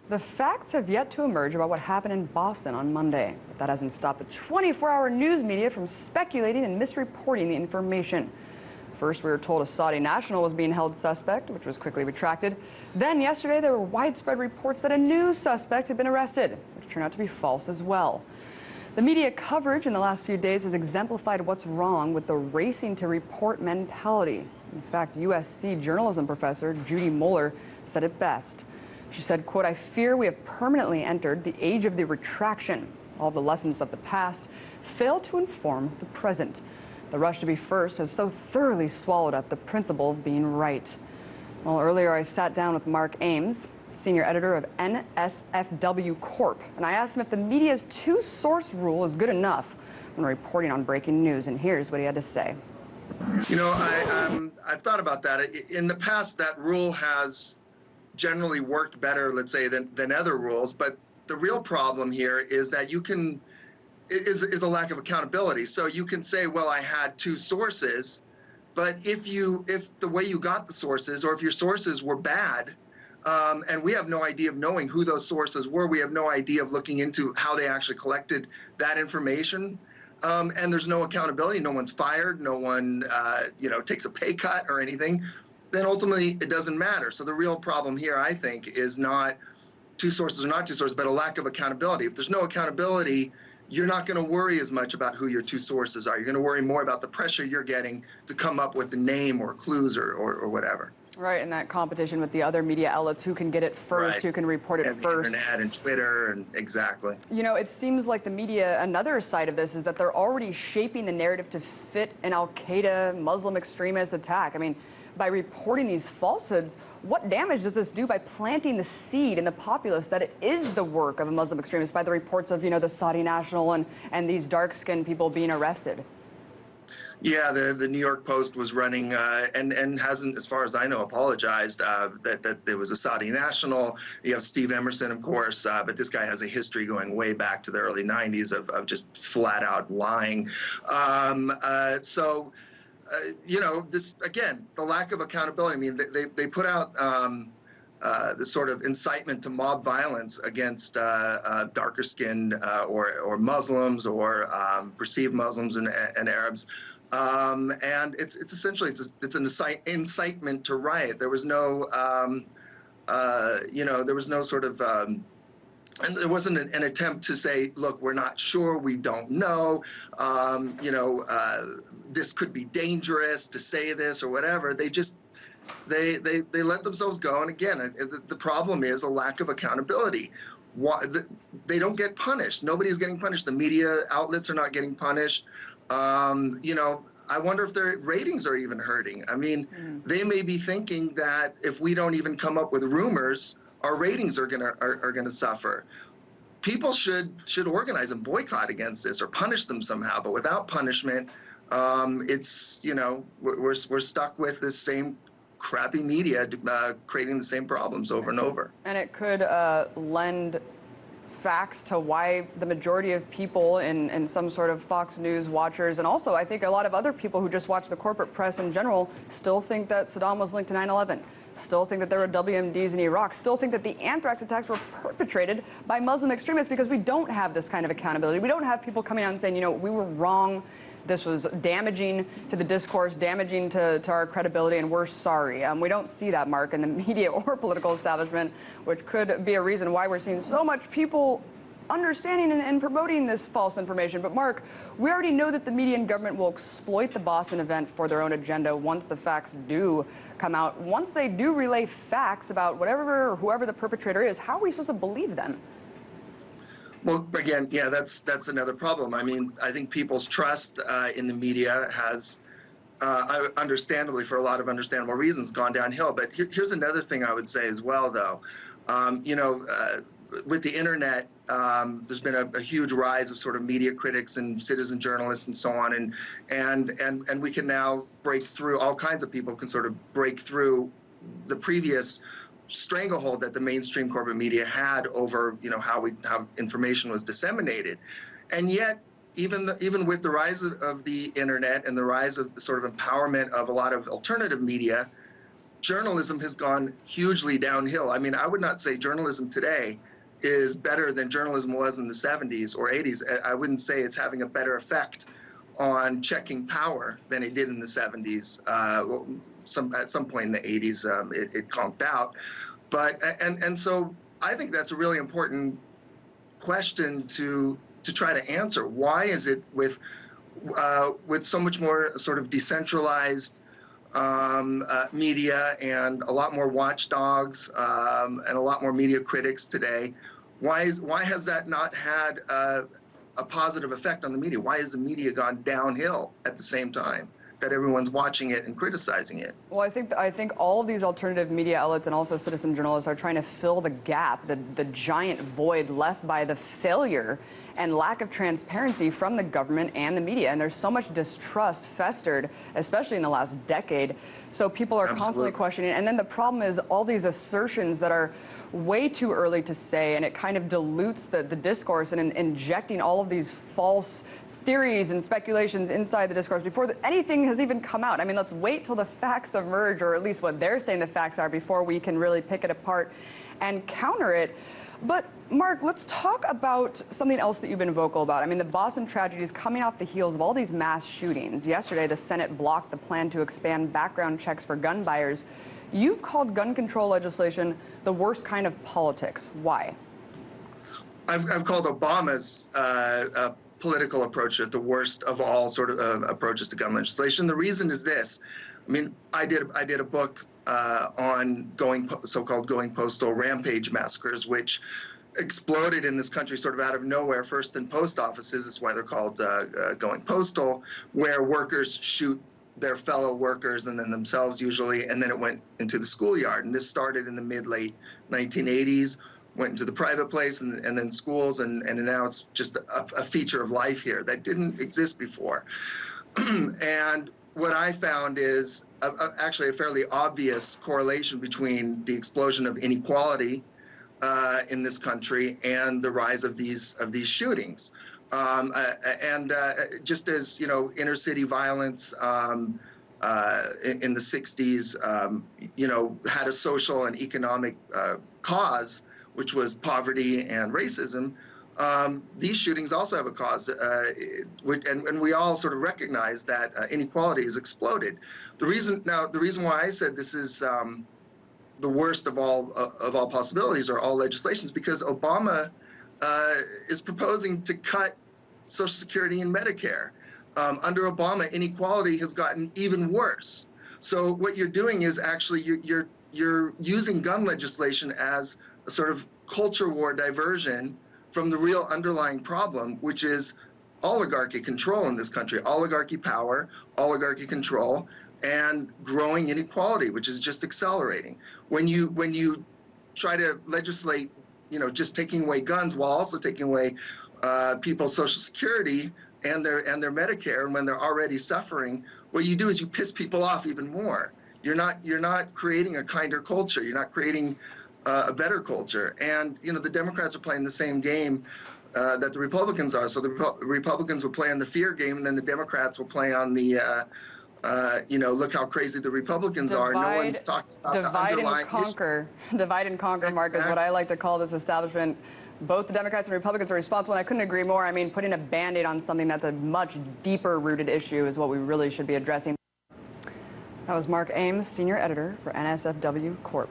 The facts have yet to emerge about what happened in Boston on Monday, but that hasn't stopped the 24-hour news media from speculating and misreporting the information. First, we were told a Saudi national was being held suspect, which was quickly retracted. Then yesterday, there were widespread reports that a new suspect had been arrested, which turned out to be false as well. The media coverage in the last few days has exemplified what's wrong with the racing to report mentality. In fact, USC journalism professor Judy Moeller said it best. She said, quote, "I fear we have permanently entered the age of the retraction. All the lessons of the past fail to inform the present. The rush to be first has so thoroughly swallowed up the principle of being right." Well, earlier I sat down with Mark Ames, senior editor of NSFW Corp, and I asked him if the media's two-source rule is good enough when reporting on breaking news, and here's what he had to say. You know, I've thought about that. In the past, that rule has generally worked better, let's say, than other rules, but the real problem here is that is a lack of accountability. So you can say, well, I had two sources, but if the way you got the sources, or if your sources were bad, and we have no idea of knowing who those sources were, we have no idea of looking into how they actually collected that information, and there's no accountability, no one's fired, no one takes a pay cut or anything, then ultimately it doesn't matter. So the real problem here, I think, is not two sources or not two sources, but a lack of accountability. If there's no accountability, you're not going to worry as much about who your two sources are. You're going to worry more about the pressure you're getting to come up with the name or clues or whatever. Right, and that competition with the other media outlets, who can get it first, Right. who can report it And first. the internet and Twitter, and exactly. You know, it seems like the media, another side of this is that they're already shaping the narrative to fit an Al-Qaeda Muslim extremist attack. I mean, by reporting these falsehoods, what damage does this do by planting the seed in the populace that it is the work of a Muslim extremist by the reports of, the Saudi national and these dark-skinned people being arrested? Yeah, the New York Post was running and hasn't, as far as I know, apologized that there was a Saudi national. You have Steve Emerson, of course, but this guy has a history going way back to the early 90s of just flat out lying. This, again, the lack of accountability. I mean, they put out this sort of incitement to mob violence against darker skinned or Muslims or perceived Muslims and Arabs. And it's essentially it's an incitement to riot. There was no there was no sort of and there wasn't an attempt to say, look, we're not sure, we don't know, this could be dangerous to say this or whatever. They just they let themselves go. And again, the problem is a lack of accountability. They don't get punished. Nobody's getting punished. The media outlets are not getting punished. I wonder if their ratings are even hurting. I mean, they may be thinking that if we don't even come up with rumors, our ratings are gonna suffer. People should organize and boycott against this or punish them somehow. But without punishment, it's we're stuck with this same crappy media creating the same problems over and over. And it could lend facts to why the majority of people in some sort of Fox News watchers, and also I think a lot of other people who just watch the corporate press in general, still think that Saddam was linked to 9/11, still think that there were WMDs in Iraq, still think that the anthrax attacks were perpetrated by Muslim extremists, because we don't have this kind of accountability. We don't have people coming out and saying, we were wrong, this was damaging to the discourse, damaging to our credibility, and we're sorry. We don't see that, Mark, in the media or political establishment, which could be a reason why we're seeing so much people understanding and promoting this false information. But Mark, we already know that the media and government will exploit the Boston event for their own agenda once the facts do come out. Once they do relay facts about whatever or whoever the perpetrator is, how are we supposed to believe them? Well, again, yeah, that's another problem. I mean, I think people's trust in the media has, understandably, for a lot of understandable reasons, gone downhill. But here's another thing I would say as well, though. With the internet, there's been a huge rise of sort of media critics and citizen journalists and so on, and we can now break through. All kinds of people can sort of break through the previous stranglehold that the mainstream corporate media had over how information was disseminated. And yet, even with the rise of the internet and the rise of the sort of empowerment of a lot of alternative media, journalism has gone hugely downhill. I mean, I would not say journalism today is better than journalism was in the 70s or 80s. I wouldn't say it's having a better effect on checking power than it did in the 70s. At some point in the 80s, it conked out. But and so I think that's a really important question to try to answer. Why is it with so much more sort of decentralized media and a lot more watchdogs and a lot more media critics today, why has that not had a positive effect on the media? Why has the media gone downhill at the same time that everyone's watching it and criticizing it? Well, I think all of these alternative media outlets and also citizen journalists are trying to fill the gap, the giant void left by the failure and lack of transparency from the government and the media. And there's so much distrust festered, especially in the last decade. So people are constantly questioning. And then the problem is all these assertions that are way too early to say, and it kind of dilutes the discourse and injecting all of these false theories and speculations inside the discourse before anything has even come out. I mean, let's wait till the facts emerge, or at least what they're saying the facts are, before we can really pick it apart and counter it. But Mark, let's talk about something else that you've been vocal about. I mean, the Boston tragedy is coming off the heels of all these mass shootings. Yesterday, the Senate blocked the plan to expand background checks for gun buyers. You've called gun control legislation the worst kind of politics. Why? I've called Obama's political approach at the worst of all sort of approaches to gun legislation. The reason is this. I mean, I did a book on so-called going postal rampage massacres, which exploded in this country sort of out of nowhere, first in post offices. That's why they're called going postal, where workers shoot their fellow workers and then themselves usually, and then it went into the schoolyard. And this started in the mid-late 1980s, went into the private place and then schools, and now it's just a feature of life here that didn't exist before. And what I found is actually a fairly obvious correlation between the explosion of inequality in this country and the rise of these shootings. Just as, you know, inner city violence in the 60s, you know, had a social and economic cause, which was poverty and racism, these shootings also have a cause, and we all sort of recognize that inequality has exploded. The reason why I said this is the worst of all possibilities or all legislations, because Obama is proposing to cut Social Security and Medicare. Under Obama, inequality has gotten even worse. So what you're doing is actually you're using gun legislation as a sort of culture war diversion from the real underlying problem, which is oligarchy control in this country, oligarchy power, oligarchy control, and growing inequality, which is just accelerating. When you try to legislate, you know, just taking away guns while also taking away people's Social Security and their Medicare, and when they're already suffering, what you do is you piss people off even more. You're not creating a kinder culture. You're not creating a better culture. And, you know, the Democrats are playing the same game that the Republicans are. So the Republicans will play on the fear game, and then the Democrats will play on the, you know, look how crazy the Republicans are. No one's talked about the underlying issue. Divide and conquer, Mark, is what I like to call this establishment. Both the Democrats and Republicans are responsible, and I couldn't agree more. I mean, putting a Band-Aid on something that's a much deeper-rooted issue is what we really should be addressing. That was Mark Ames, Senior Editor for NSFW Corp.